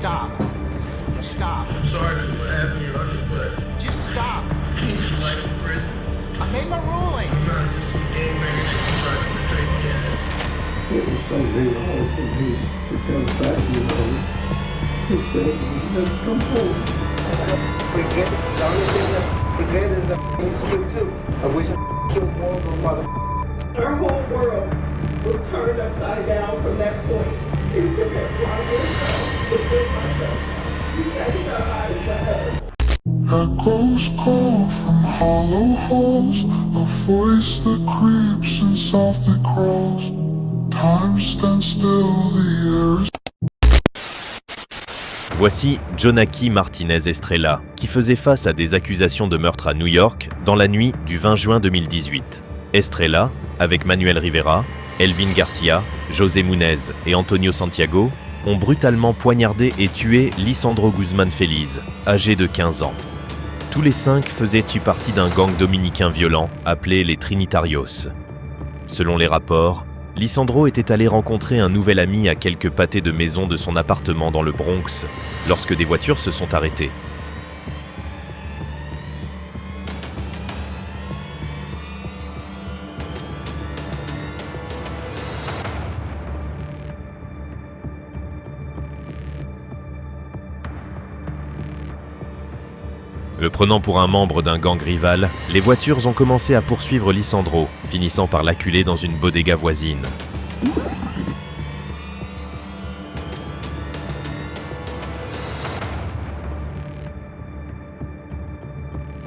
stop. Stop. I'm sorry for what happened to your uncle, but Just stop. he's life in prison. I made my ruling. I'm not just some gangbanger that you tried to portray me as. It was so very hard for me to come back, his dad would never come forward. Forget it. The only thing I regret is that he's killed too. I wish I killed more of my mother. Her whole world was turned upside down from that point. It took a lot of myself to build myself. We changed our lives forever. Echoes call from hollow halls, a voice that creeps and softly crawls. Time stands still, the air is... Voici Jonaki Martinez Estrella, qui faisait face à des accusations de meurtre à New York dans la nuit du 20 juin 2018. Estrella, avec Manuel Rivera, Elvin Garcia, José Munez et Antonio Santiago, ont brutalement poignardé et tué Lisandro Guzman Feliz, âgé de 15 ans. Tous les 5 faisaient partie d'un gang dominicain violent appelé les Trinitarios. Selon les rapports, Lisandro était allé rencontrer un nouvel ami à quelques pâtés de maison de son appartement dans le Bronx lorsque des voitures se sont arrêtées. Le prenant pour un membre d'un gang rival, les voitures ont commencé à poursuivre Lisandro, finissant par l'acculer dans une bodega voisine.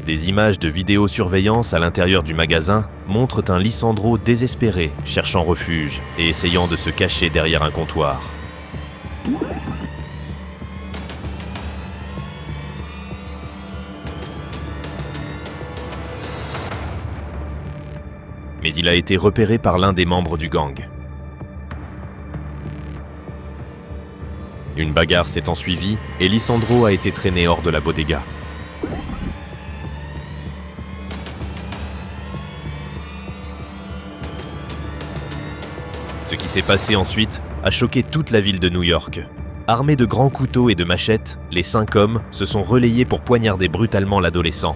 Des images de vidéosurveillance à l'intérieur du magasin montrent un Lisandro désespéré, cherchant refuge et essayant de se cacher derrière un comptoir. Mais il a été repéré par l'un des membres du gang. Une bagarre s'est ensuivie et Lisandro a été traîné hors de la bodega. Ce qui s'est passé ensuite a choqué toute la ville de New York. Armés de grands couteaux et de machettes, les 5 hommes se sont relayés pour poignarder brutalement l'adolescent.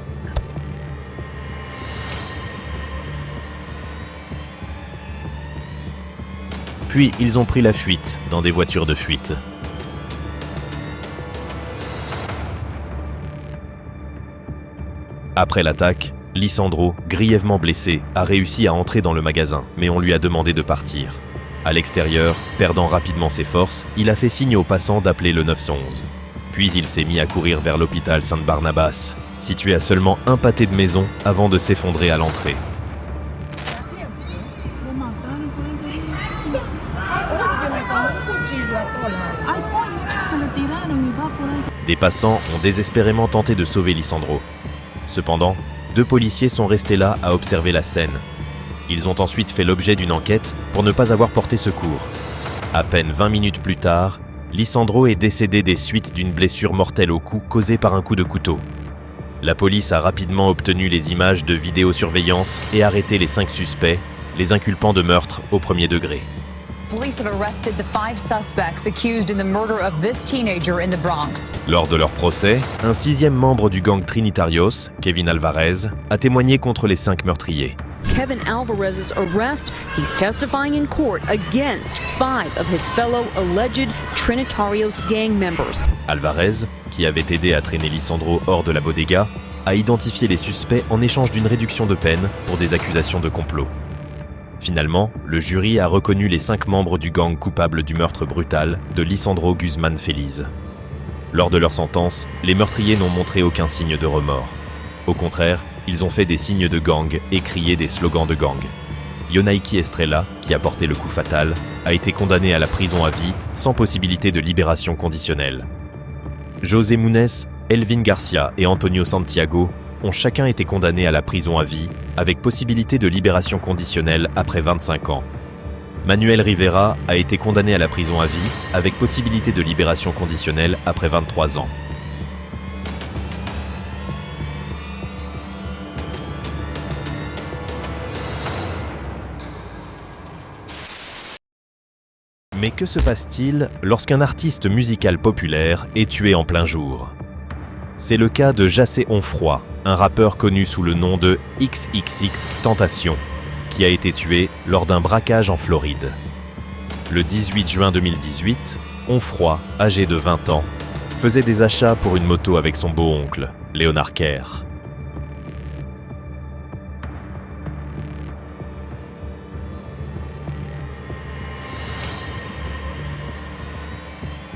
Puis ils ont pris la fuite dans des voitures de fuite. Après l'attaque, Lisandro, grièvement blessé, a réussi à entrer dans le magasin, mais on lui a demandé de partir. À l'extérieur, perdant rapidement ses forces, il a fait signe aux passants d'appeler le 911. Puis il s'est mis à courir vers l'hôpital San Barnabas, situé à seulement un pâté de maison avant de s'effondrer à l'entrée. Des passants ont désespérément tenté de sauver Lisandro. Cependant, 2 policiers sont restés là à observer la scène. Ils ont ensuite fait l'objet d'une enquête pour ne pas avoir porté secours. À peine 20 minutes plus tard, Lisandro est décédé des suites d'une blessure mortelle au cou causée par un coup de couteau. La police a rapidement obtenu les images de vidéosurveillance et arrêté les 5 suspects, les inculpant de meurtre au premier degré. Police have arrested the 5 suspects accused in the murder of this teenager in the Bronx. Lors de leur procès, un 6e membre du gang Trinitarios, Kevin Alvarez, a témoigné contre les 5 meurtriers. Kevin Alvarez's arrest, he's testifying in court against 5 of his fellow alleged Trinitarios gang members. Alvarez, qui avait aidé à traîner Lisandro hors de la bodega, a identifié les suspects en échange d'une réduction de peine pour des accusations de complot. Finalement, le jury a reconnu les 5 membres du gang coupables du meurtre brutal de Lisandro Guzman Feliz. Lors de leur sentence, les meurtriers n'ont montré aucun signe de remords. Au contraire, ils ont fait des signes de gang et crié des slogans de gang. Yonaiki Estrella, qui a porté le coup fatal, a été condamné à la prison à vie sans possibilité de libération conditionnelle. José Munez, Elvin Garcia et Antonio Santiago ont chacun été condamnés à la prison à vie, avec possibilité de libération conditionnelle après 25 ans. Manuel Rivera a été condamné à la prison à vie, avec possibilité de libération conditionnelle après 23 ans. Mais que se passe-t-il lorsqu'un artiste musical populaire est tué en plein jour? C'est le cas de Jacé Onfroy, un rappeur connu sous le nom de XXXTentacion, qui a été tué lors d'un braquage en Floride. Le 18 juin 2018, Onfroy, âgé de 20 ans, faisait des achats pour une moto avec son beau-oncle, Léonard Kerr.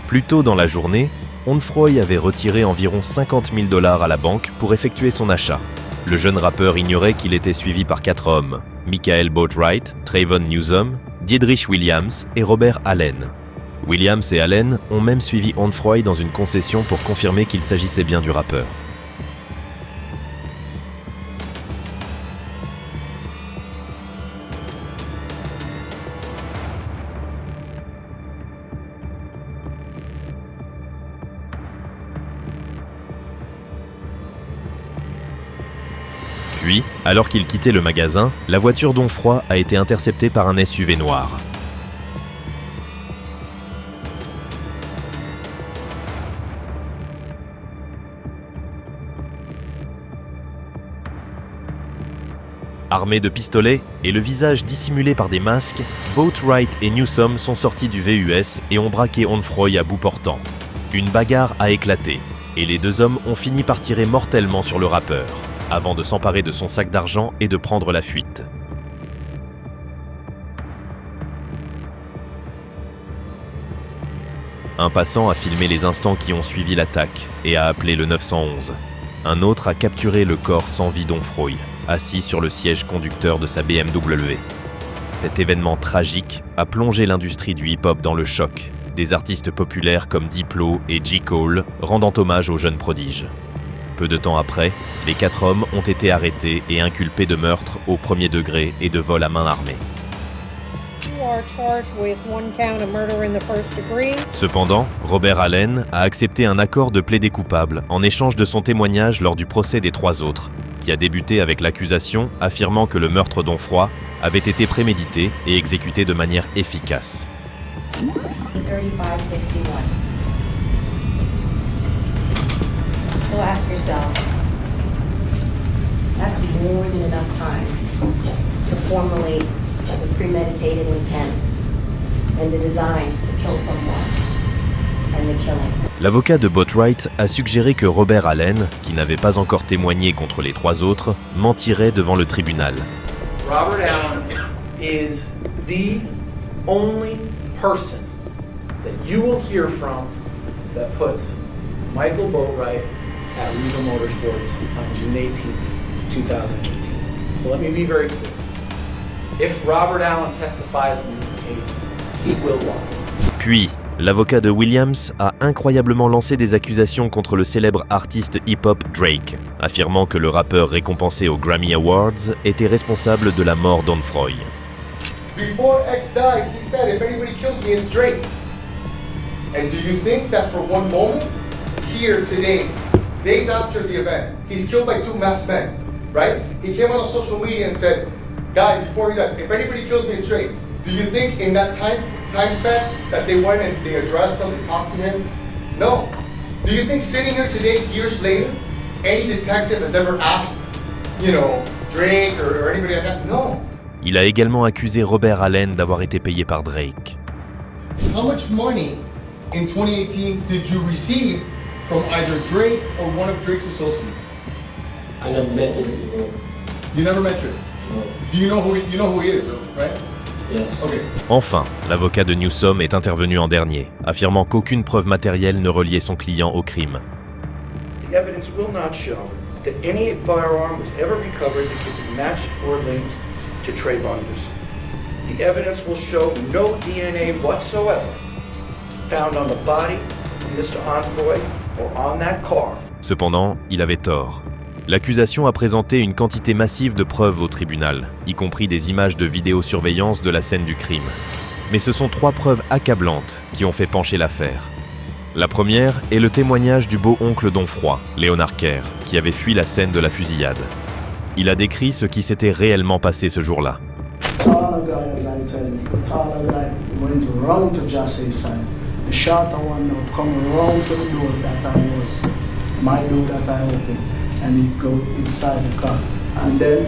Plus tôt dans la journée, Onfroy avait retiré environ 50 000 $ à la banque pour effectuer son achat. Le jeune rappeur ignorait qu'il était suivi par 4 hommes, Michael Boatwright, Trayvon Newsom, Diedrich Williams et Robert Allen. Williams et Allen ont même suivi Onfroy dans une concession pour confirmer qu'il s'agissait bien du rappeur. Puis, alors qu'il quittait le magasin, la voiture d'Onfroy a été interceptée par un SUV noir. Armés de pistolets et le visage dissimulé par des masques, Boatwright et Newsom sont sortis du VUS et ont braqué Onfroy à bout portant. Une bagarre a éclaté et les deux hommes ont fini par tirer mortellement sur le rappeur, avant de s'emparer de son sac d'argent et de prendre la fuite. Un passant a filmé les instants qui ont suivi l'attaque et a appelé le 911. Un autre a capturé le corps sans vie d'Onfroy, assis sur le siège conducteur de sa BMW. Cet événement tragique a plongé l'industrie du hip-hop dans le choc, des artistes populaires comme Diplo et J. Cole rendant hommage au jeune prodige. Peu de temps après, les 4 hommes ont été arrêtés et inculpés de meurtre au premier degré et de vol à main armée. Cependant, Robert Allen a accepté un accord de plaider coupable en échange de son témoignage lors du procès des 3 autres, qui a débuté avec l'accusation affirmant que le meurtre d'Onfroy avait été prémédité et exécuté de manière efficace. 3561. So ask yourselves, that's more than enough time to formulate the premeditated intent and the design to kill someone and the killing. L'avocat de Boatwright a suggéré que Robert Allen, qui n'avait pas encore témoigné contre les 3 autres, mentirait devant le tribunal. Robert Allen is the only person that you will hear from that puts Michael Boatwright at Riva Motorsports on June 18th, 2018. So let me be very clear. If Robert Allen testifies in this case, he will lie. Puis, l'avocat de Williams a incroyablement lancé des accusations contre le célèbre artiste hip-hop Drake, affirmant que le rappeur récompensé aux Grammy Awards était responsable de la mort d'Onfroy. Before X died, he said, if anybody kills me, it's Drake. And do you think that for one moment, here today, days after the event, he's killed by 2 masked men, right? He came on social media and said, guys, before he dies, if anybody kills me, it's Drake. Do you think in that time span that they went and they addressed him, they talked to him? No. Do you think sitting here today, years later, any detective has ever asked, Drake or anybody like that? No. Il a également accusé Robert Allen d'avoir été payé par Drake. How much money in 2018 did you receive from either Drake or one of Drake's associates? I never met him. You never met Drake? No. Do you know who he is, right? Yes. Okay. Enfin, l'avocat de Newsom est intervenu en dernier, affirmant qu'aucune preuve matérielle ne reliait son client au crime. The evidence will not show that any firearm was ever recovered that could be matched or linked to Trayvon Newsom. The evidence will show no DNA whatsoever found on the body of Mr. Onfroy or on that car. Cependant, il avait tort. L'accusation a présenté une quantité massive de preuves au tribunal, y compris des images de vidéosurveillance de la scène du crime. Mais ce sont 3 preuves accablantes qui ont fait pencher l'affaire. La première est le témoignage du beau-oncle d'Onfroy, Léonard Kerr, qui avait fui la scène de la fusillade. Il a décrit ce qui s'était réellement passé ce jour-là. Taller guy, as I tell you, taller guy, when went around to Jassay's side. The shorter one now come around to the door that I was, my door that I opened, and he go inside the car. And then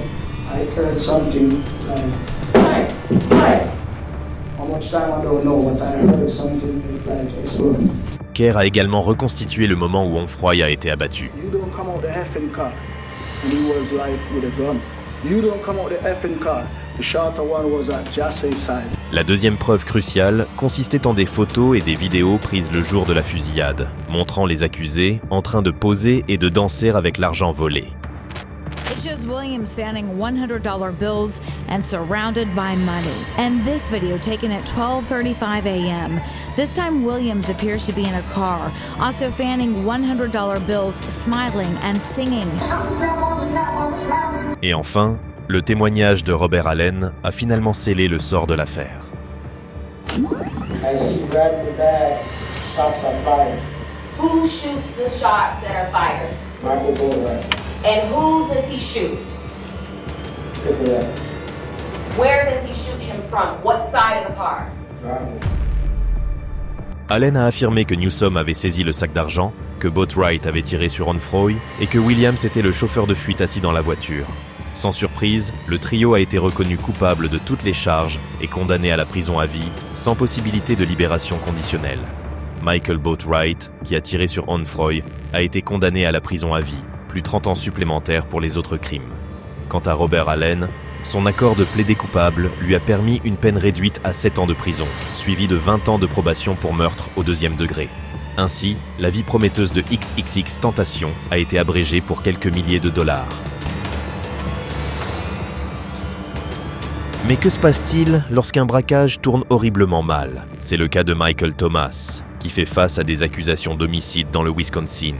I heard something like, hi. How much time I don't know, but I heard something like explode. Kerr a également reconstitué le moment où Onfroy a été abattu. You don't come out the effing car. And he was like with a gun. You don't come out the effing car. The shorter one was at Jassay's side. La deuxième preuve cruciale consistait en des photos et des vidéos prises le jour de la fusillade, montrant les accusés en train de poser et de danser avec l'argent volé. It shows Williams fanning $100 bills and surrounded by money. And this video taken at 12:35 a.m. This time Williams appears to be in a car, also fanning $100 bills, smiling and singing. Et enfin, le témoignage de Robert Allen a finalement scellé le sort de l'affaire. As he grabbed the bag, shots are fired. Who shoots the shots that are fired? Michael Boatwright. And who does he shoot? Triple X. Where does he shoot him from? What side of the car? Driving. Allen a affirmé que Newsom avait saisi le sac d'argent, que Boatwright avait tiré sur Onfroy et que Williams était le chauffeur de fuite assis dans la voiture. Sans surprise, le trio a été reconnu coupable de toutes les charges et condamné à la prison à vie, sans possibilité de libération conditionnelle. Michael Boatwright, qui a tiré sur Onfroy, a été condamné à la prison à vie, plus 30 ans supplémentaires pour les autres crimes. Quant à Robert Allen, son accord de plaider coupable lui a permis une peine réduite à 7 ans de prison, suivie de 20 ans de probation pour meurtre au 2e degré. Ainsi, la vie prometteuse de XXXTentacion a été abrégée pour quelques milliers de dollars. Mais que se passe-t-il lorsqu'un braquage tourne horriblement mal? C'est le cas de Michael Thomas, qui fait face à des accusations d'homicide dans le Wisconsin.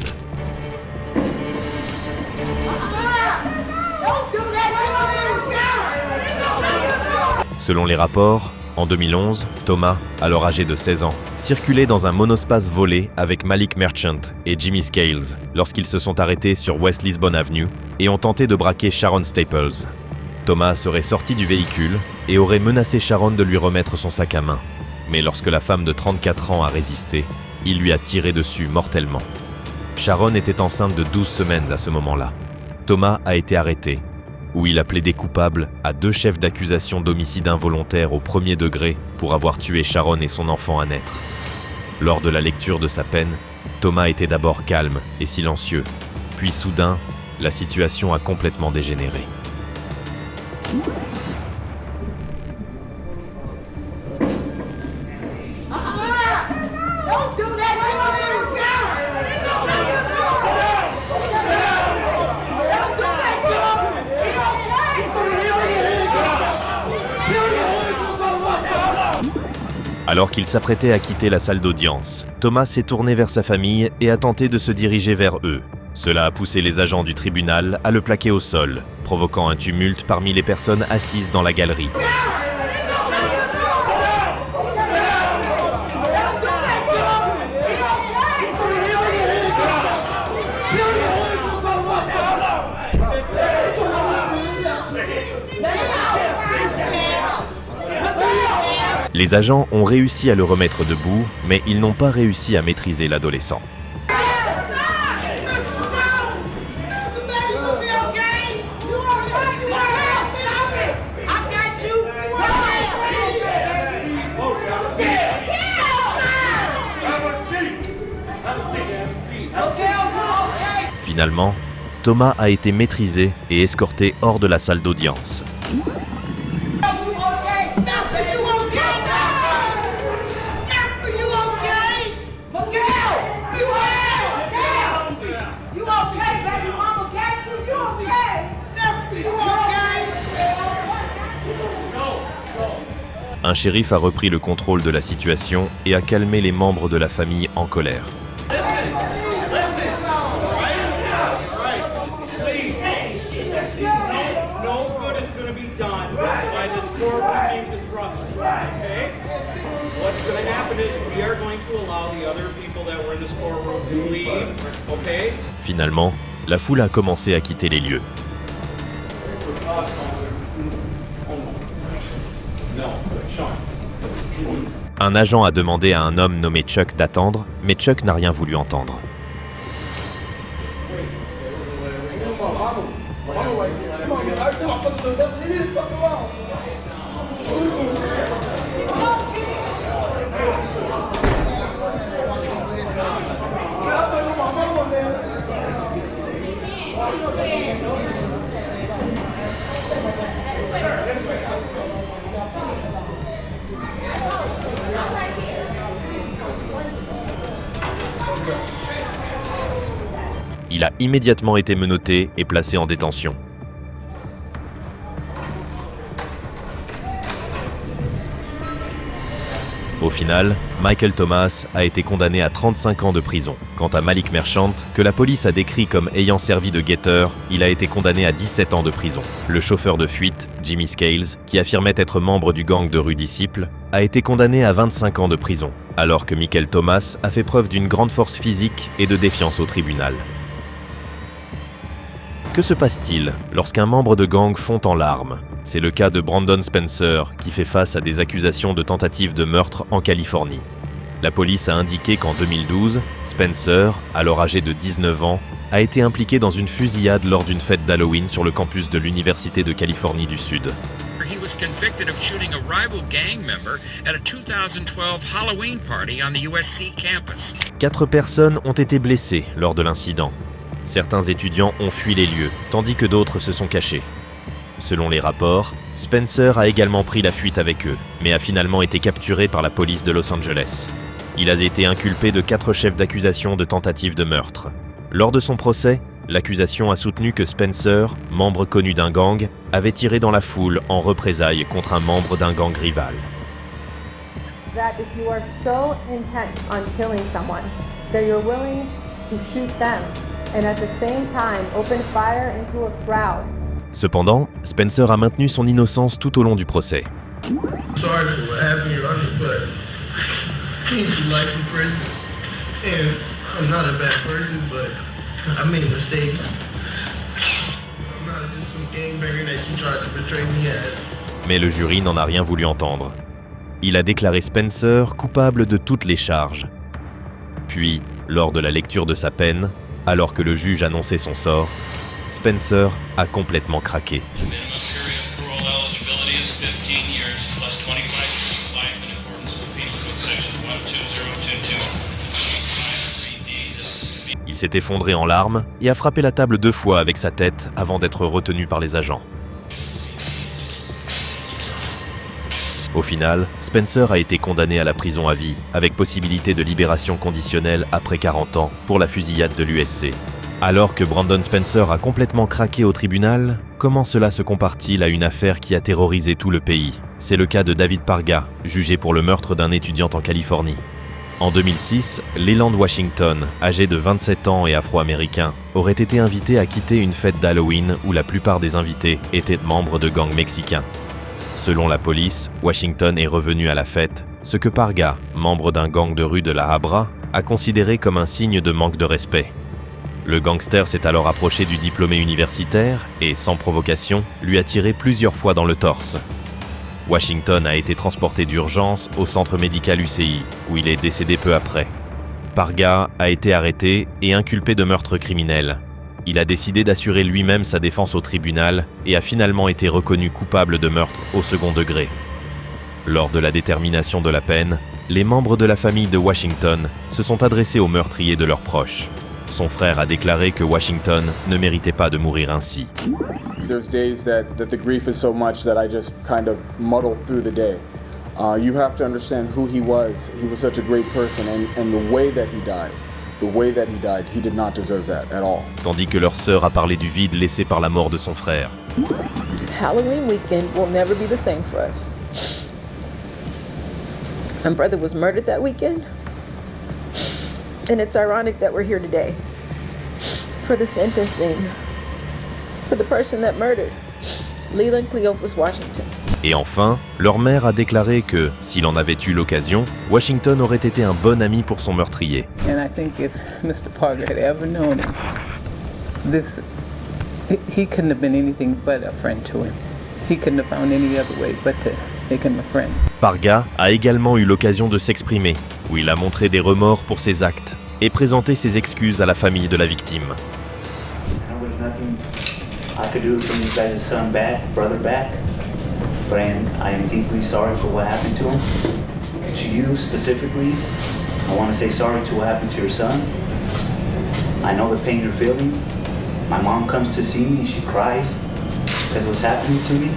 Selon les rapports, en 2011, Thomas, alors âgé de 16 ans, circulait dans un monospace volé avec Malik Merchant et Jimmy Scales lorsqu'ils se sont arrêtés sur West Lisbon Avenue et ont tenté de braquer Sharon Staples. Thomas serait sorti du véhicule et aurait menacé Sharon de lui remettre son sac à main. Mais lorsque la femme de 34 ans a résisté, il lui a tiré dessus mortellement. Sharon était enceinte de 12 semaines à ce moment-là. Thomas a été arrêté, où il a plaidé coupable à 2 chefs d'accusation d'homicide involontaire au 1er degré pour avoir tué Sharon et son enfant à naître. Lors de la lecture de sa peine, Thomas était d'abord calme et silencieux, puis soudain, la situation a complètement dégénéré. Alors qu'il s'apprêtait à quitter la salle d'audience, Thomas s'est tourné vers sa famille et a tenté de se diriger vers eux. Cela a poussé les agents du tribunal à le plaquer au sol, provoquant un tumulte parmi les personnes assises dans la galerie. Les agents ont réussi à le remettre debout, mais ils n'ont pas réussi à maîtriser l'adolescent. Finalement, Thomas a été maîtrisé et escorté hors de la salle d'audience. Un shérif a repris le contrôle de la situation et a calmé les membres de la famille en colère. Finalement, la foule a commencé à quitter les lieux. Un agent a demandé à un homme nommé Chuck d'attendre, mais Chuck n'a rien voulu entendre. Il a immédiatement été menotté et placé en détention. Au final, Michael Thomas a été condamné à 35 ans de prison. Quant à Malik Merchant, que la police a décrit comme ayant servi de guetteur, il a été condamné à 17 ans de prison. Le chauffeur de fuite, Jimmy Scales, qui affirmait être membre du gang de rue Disciple, a été condamné à 25 ans de prison, alors que Michael Thomas a fait preuve d'une grande force physique et de défiance au tribunal. Que se passe-t-il lorsqu'un membre de gang fond en larmes? C'est le cas de Brandon Spencer, qui fait face à des accusations de tentative de meurtre en Californie. La police a indiqué qu'en 2012, Spencer, alors âgé de 19 ans, a été impliqué dans une fusillade lors d'une fête d'Halloween sur le campus de l'Université de Californie du Sud. He was convicted of shooting a rival gang member at a 2012 Halloween party on the USC campus. 4 personnes ont été blessées lors de l'incident. Certains étudiants ont fui les lieux, tandis que d'autres se sont cachés. Selon les rapports, Spencer a également pris la fuite avec eux, mais a finalement été capturé par la police de Los Angeles. Il a été inculpé de 4 chefs d'accusation de tentative de meurtre. Lors de son procès, l'accusation a soutenu que Spencer, membre connu d'un gang, avait tiré dans la foule en représailles contre un membre d'un gang rival. That if you are so intent on killing someone, that you're willing to shoot them, and at the same time open fire into a crowd. Cependant, Spencer a maintenu son innocence tout au long du procès. Sorry for what happened, Your Honor, but I came to life in prison, and I'm not a bad person, but I made mistakes. I'm not just some gangbanger that you tried to portray me as. Mais le jury n'en a rien voulu entendre. Il a déclaré Spencer coupable de toutes les charges. Puis, lors de la lecture de sa peine, alors que le juge annonçait son sort, Spencer a complètement craqué. Il s'est effondré en larmes et a frappé la table 2 fois avec sa tête avant d'être retenu par les agents. Au final, Spencer a été condamné à la prison à vie, avec possibilité de libération conditionnelle après 40 ans pour la fusillade de l'USC. Alors que Brandon Spencer a complètement craqué au tribunal, comment cela se compare-t-il à une affaire qui a terrorisé tout le pays? C'est le cas de David Parga, jugé pour le meurtre d'un étudiant en Californie. En 2006, Leland Washington, âgé de 27 ans et afro-américain, aurait été invité à quitter une fête d'Halloween où la plupart des invités étaient membres de gangs mexicains. Selon la police, Washington est revenu à la fête, ce que Parga, membre d'un gang de rue de la Habra, a considéré comme un signe de manque de respect. Le gangster s'est alors approché du diplômé universitaire et, sans provocation, lui a tiré plusieurs fois dans le torse. Washington a été transporté d'urgence au centre médical UCI, où il est décédé peu après. Parga a été arrêté et inculpé de meurtre criminel. Il a décidé d'assurer lui-même sa défense au tribunal et a finalement été reconnu coupable de meurtre au second degré. Lors de la détermination de la peine, les membres de la famille de Washington se sont adressés aux meurtriers de leurs proches. Son frère a déclaré que Washington ne méritait pas de mourir ainsi. There's days that the grief is so much that I just kind of muddle through the day. You have to understand who he was. He was such a great person, and the way that he died, he did not deserve that at all. Tandis que leur sœur a parlé du vide laissé par la mort de son frère. Halloween weekend will never be the same for us. My brother was murdered that weekend. And it's ironic that we're here today for the sentencing for the person that murdered Leland Cleophas Washington. Et enfin, leur mère a déclaré que, s'il en avait eu l'occasion, Washington aurait été un bon ami pour son meurtrier. And I think if Mr. Parker had ever known him, he couldn't have been anything but a friend to him. He couldn't have found any other way but making a friend. Parga a également eu l'occasion de s'exprimer, où il a montré des remords pour ses actes et présenté ses excuses à la famille de la victime. There was nothing I could do to bring you guys' son back, brother back, but I am deeply sorry for what happened to him. To you specifically, I want to say sorry to what happened to your son. I know the pain you're feeling. My mom comes to see me, she cries because what's happening to me,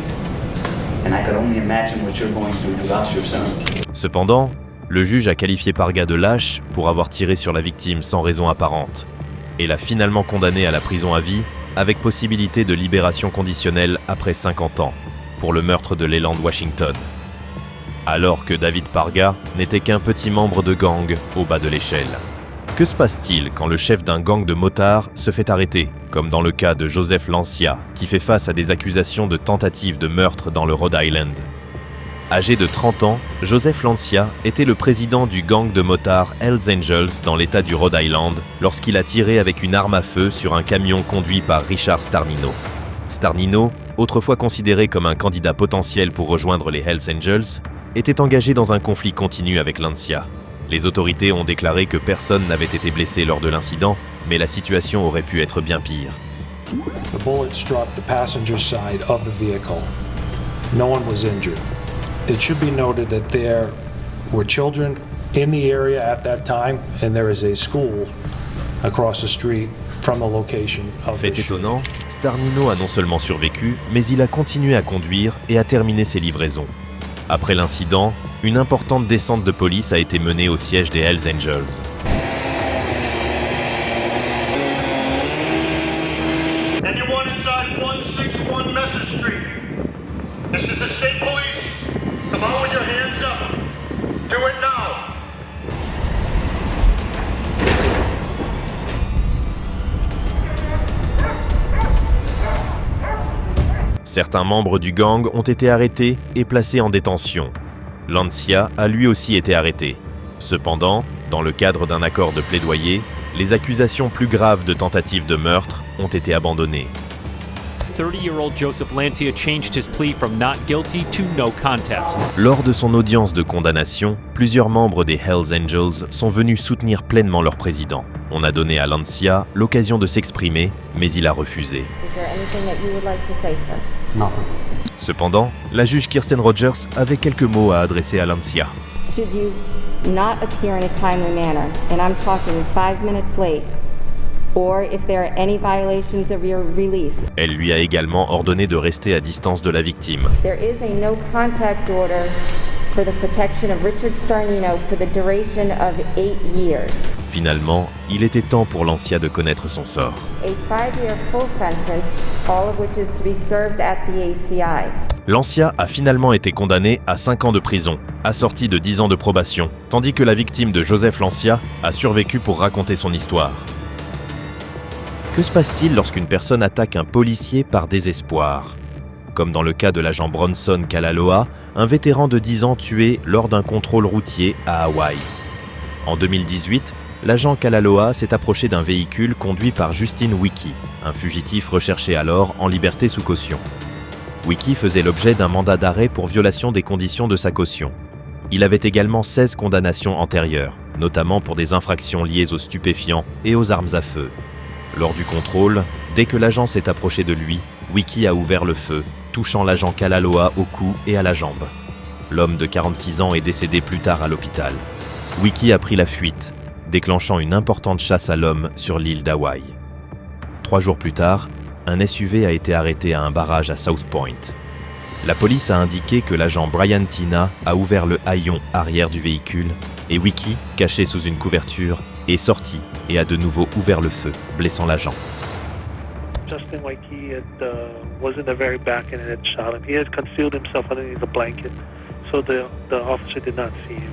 and I could only imagine what you're going through. You lost your son. Cependant, le juge a qualifié Parga de lâche pour avoir tiré sur la victime sans raison apparente et l'a finalement condamné à la prison à vie avec possibilité de libération conditionnelle après 50 ans pour le meurtre de Leland Washington. Alors que David Parga n'était qu'un petit membre de gang au bas de l'échelle. Que se passe-t-il quand le chef d'un gang de motards se fait arrêter, comme dans le cas de Joseph Lancia, qui fait face à des accusations de tentative de meurtre dans le Rhode Island? Âgé de 30 ans, Joseph Lancia était le président du gang de motards Hells Angels dans l'état du Rhode Island lorsqu'il a tiré avec une arme à feu sur un camion conduit par Richard Starnino. Starnino, autrefois considéré comme un candidat potentiel pour rejoindre les Hells Angels, était engagé dans un conflit continu avec Lancia. Les autorités ont déclaré que personne n'avait été blessé lors de l'incident, mais la situation aurait pu être bien pire. The bullet struck the passenger side of the vehicle. No one was injured. It should be noted that there were children in the area at that time, and there is a school across the street from the location of the Fait étonnant, Starnino a non seulement survécu, mais il a continué à conduire et à terminer ses livraisons. Après l'incident, une importante descente de police a été menée au siège des Hells Angels. Anyone inside 161 Messer Street? This is the state police. Come on with your hands up. Do it now. Certains membres du gang ont été arrêtés et placés en détention. Lancia a lui aussi été arrêté. Cependant, dans le cadre d'un accord de plaidoyer, les accusations plus graves de tentative de meurtre ont été abandonnées. 30-year-old Joseph Lancia changed his plea from not guilty to no contest. Lors de son audience de condamnation, plusieurs membres des Hells Angels sont venus soutenir pleinement leur président. On a donné à Lancia l'occasion de s'exprimer, mais il a refusé. Is there anything that you would like to say, sir? Nothing. Cependant, la juge Kirsten Rogers avait quelques mots à adresser à Lancia. Should you not appear in a timely manner, and I'm talking 5 minutes late, or if there are any violations of your release. Elle lui a également ordonné de rester à distance de la victime. There is a no contact order for the protection of Richard Starnino for the duration of 8 years. Finalement, il était temps pour Lancia de connaître son sort. A 5-year full sentence, all of which is to be served at the ACI. Lancia a finalement été condamné à 5 ans de prison, assorti de 10 ans de probation, tandis que la victime de Joseph Lancia a survécu pour raconter son histoire. Que se passe-t-il lorsqu'une personne attaque un policier par désespoir? Comme dans le cas de l'agent Bronson Kalaloa, un vétéran de 10 ans tué lors d'un contrôle routier à Hawaï. En 2018, l'agent Kalaloa s'est approché d'un véhicule conduit par Justin Wiki, un fugitif recherché alors en liberté sous caution. Wiki faisait l'objet d'un mandat d'arrêt pour violation des conditions de sa caution. Il avait également 16 condamnations antérieures, notamment pour des infractions liées aux stupéfiants et aux armes à feu. Lors du contrôle, dès que l'agent s'est approché de lui, Wiki a ouvert le feu, touchant l'agent Kalaloa au cou et à la jambe. L'homme de 46 ans est décédé plus tard à l'hôpital. Wiki a pris la fuite, déclenchant une importante chasse à l'homme sur l'île d'Hawaï. 3 jours plus tard, un SUV a été arrêté à un barrage à South Point. La police a indiqué que l'agent Brian Tina a ouvert le haillon arrière du véhicule et Wiki, caché sous une couverture, est sorti et a de nouveau ouvert le feu, blessant l'agent. Justin Wiki was in the very back and had shot him. He had concealed himself underneath a blanket, so the officer did not see him.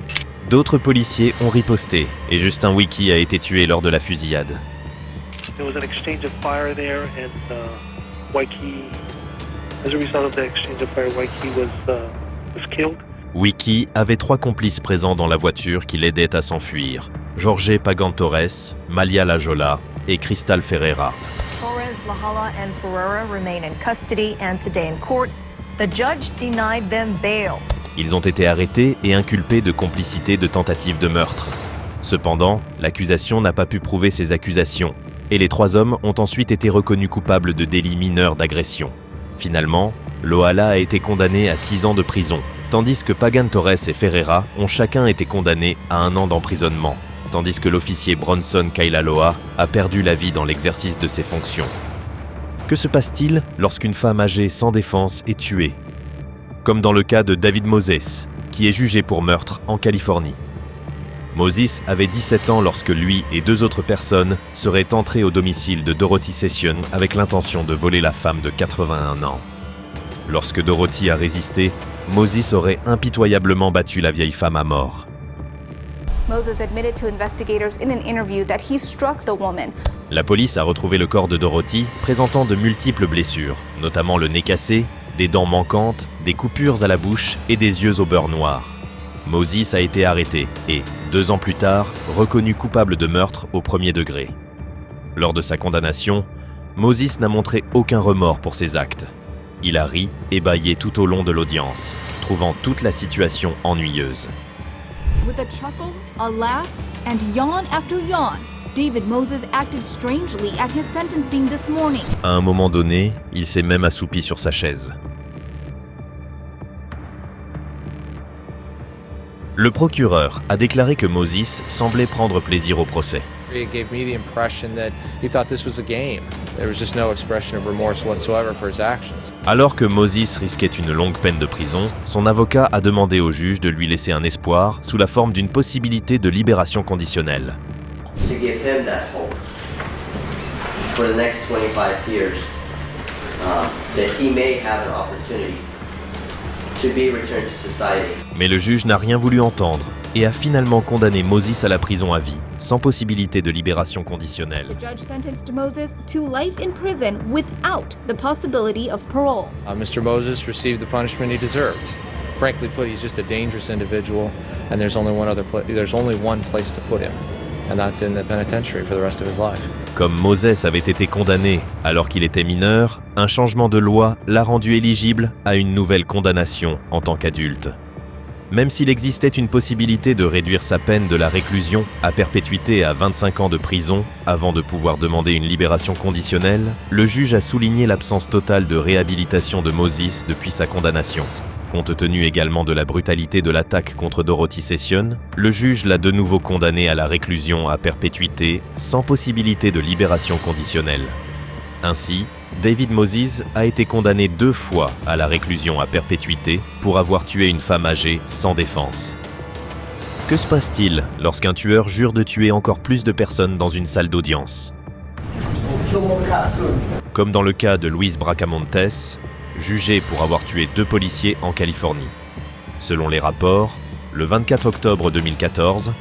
D'autres policiers ont riposté et Justin Wiki a été tué lors de la fusillade. There was an exchange of fire there, and Wiki, as a result of the exchange of fire, Wiki was killed. Wiki avait 3 complices présents dans la voiture qui l'aidaient à s'enfuir. Jorge Pagan-Torres, Malia Lajola et Cristal Ferreira. Torres, Lahala, and Ferreira remain in custody, and today in court, the judge denied them bail. Ils ont été arrêtés et inculpés de complicité de tentative de meurtre. Cependant, l'accusation n'a pas pu prouver ces accusations, et les 3 hommes ont ensuite été reconnus coupables de délits mineurs d'agression. Finalement, Lohala a été condamné à 6 ans de prison, tandis que Pagan Torres et Ferreira ont chacun été condamnés à 1 an d'emprisonnement, tandis que l'officier Bronson Kailaloa a perdu la vie dans l'exercice de ses fonctions. Que se passe-t-il lorsqu'une femme âgée sans défense est tuée? Comme dans le cas de David Moses, qui est jugé pour meurtre en Californie. Moses avait 17 ans lorsque lui et 2 autres personnes seraient entrés au domicile de Dorothy Session avec l'intention de voler la femme de 81 ans. Lorsque Dorothy a résisté, Moses aurait impitoyablement battu la vieille femme à mort. Moses admitted to investigators in an interview that he struck the woman. La police a retrouvé le corps de Dorothy présentant de multiples blessures, notamment le nez cassé, des dents manquantes, des coupures à la bouche et des yeux au beurre noir. Moses a été arrêté et, 2 ans plus tard, reconnu coupable de meurtre au 1er degré. Lors de sa condamnation, Moses n'a montré aucun remords pour ses actes. Il a ri et bâillé tout au long de l'audience, trouvant toute la situation ennuyeuse. With a chuckle, a laugh, and yawn after yawn, David Moses acted strangely at his sentencing this morning. À un moment donné, il s'est même assoupi sur sa chaise. Le procureur a déclaré que Moses semblait prendre plaisir au procès. It gave me the impression that he thought this was a game. There was just no expression of remorse whatsoever for his actions. Alors que Moses risquait une longue peine de prison, son avocat a demandé au juge de lui laisser un espoir sous la forme d'une possibilité de libération conditionnelle. To give him that hope for the next 25 years, that he may have an opportunity to be returned to society. Mais le juge n'a rien voulu entendre et a finalement condamné Moses à la prison à vie, sans possibilité de libération conditionnelle. The judge sentenced Moses to life in prison without the possibility of parole. Mr. Moses received the punishment he deserved. Frankly put, he's just a dangerous individual, and there's only one place to put him, and that's in the penitentiary for the rest of his life. Comme Moses avait été condamné alors qu'il était mineur, un changement de loi l'a rendu éligible à une nouvelle condamnation en tant qu'adulte. Même s'il existait une possibilité de réduire sa peine de la réclusion à perpétuité à 25 ans de prison avant de pouvoir demander une libération conditionnelle, le juge a souligné l'absence totale de réhabilitation de Moses depuis sa condamnation. Compte tenu également de la brutalité de l'attaque contre Dorothy Session, le juge l'a de nouveau condamné à la réclusion à perpétuité sans possibilité de libération conditionnelle. Ainsi, David Moses a été condamné 2 fois à la réclusion à perpétuité pour avoir tué une femme âgée sans défense. Que se passe-t-il lorsqu'un tueur jure de tuer encore plus de personnes dans une salle d'audience? Comme dans le cas de Luis Bracamontes, jugé pour avoir tué 2 policiers en Californie. Selon les rapports, le 24 octobre 2014,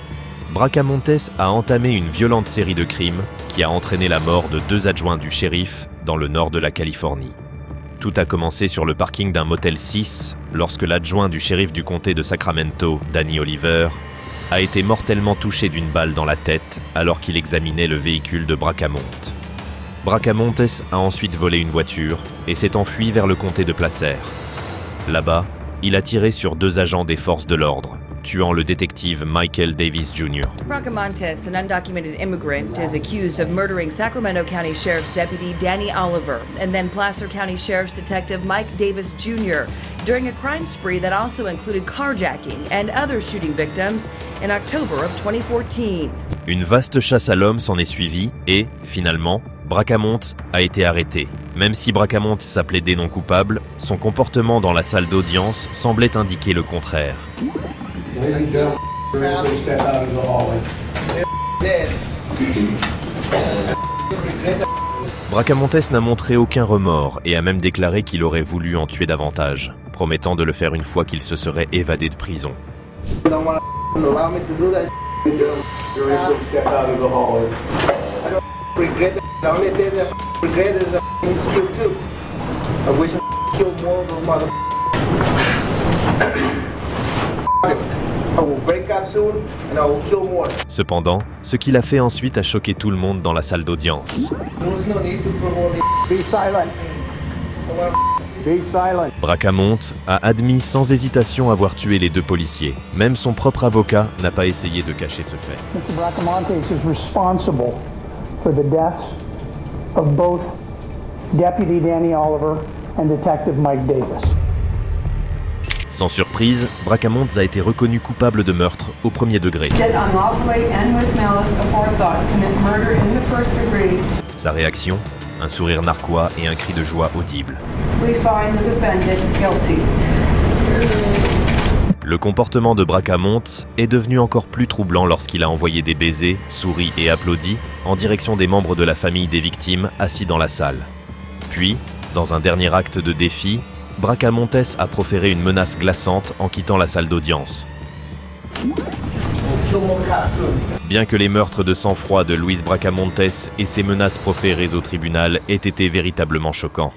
Bracamontes a entamé une violente série de crimes qui a entraîné la mort de 2 adjoints du shérif dans le nord de la Californie. Tout a commencé sur le parking d'un motel 6 lorsque l'adjoint du shérif du comté de Sacramento, Danny Oliver, a été mortellement touché d'une balle dans la tête alors qu'il examinait le véhicule de Bracamonte. Bracamontes a ensuite volé une voiture et s'est enfui vers le comté de Placer. Là-bas, il a tiré sur 2 agents des forces de l'ordre, tuant le détective Michael Davis Jr. Bracamontes, an undocumented immigrant, is accused of murdering Sacramento County Sheriff's Deputy Danny Oliver and then Placer County Sheriff's Detective Mike Davis Jr. during a crime spree that also included carjacking and other shooting victims in October of 2014. Une vaste chasse à l'homme s'en est suivie et, finalement, Bracamonte a été arrêté. Même si Bracamonte s'appelait des non coupables, son comportement dans la salle d'audience semblait indiquer le contraire. Bracamontes n'a montré aucun remords et a même déclaré qu'il aurait voulu en tuer davantage, promettant de le faire une fois qu'il se serait évadé de prison. Cependant, ce qu'il a fait ensuite a choqué tout le monde dans la salle d'audience. Bracamonte a admis sans hésitation avoir tué les deux policiers. Même son propre avocat n'a pas essayé de cacher ce fait. Mr. Bracamonte is responsible for the deaths of both Deputy Danny Oliver and Detective Mike Davis. Sans surprise, Bracamonte a été reconnu coupable de meurtre au premier degré. Sa réaction, un sourire narquois et un cri de joie audible. Le comportement de Bracamonte est devenu encore plus troublant lorsqu'il a envoyé des baisers, souris et applaudis en direction des membres de la famille des victimes assis dans la salle. Puis, dans un dernier acte de défi, Bracamonte a proféré une menace glaçante en quittant la salle d'audience. Bien que les meurtres de sang-froid de Luis Bracamonte et ses menaces proférées au tribunal aient été véritablement choquants.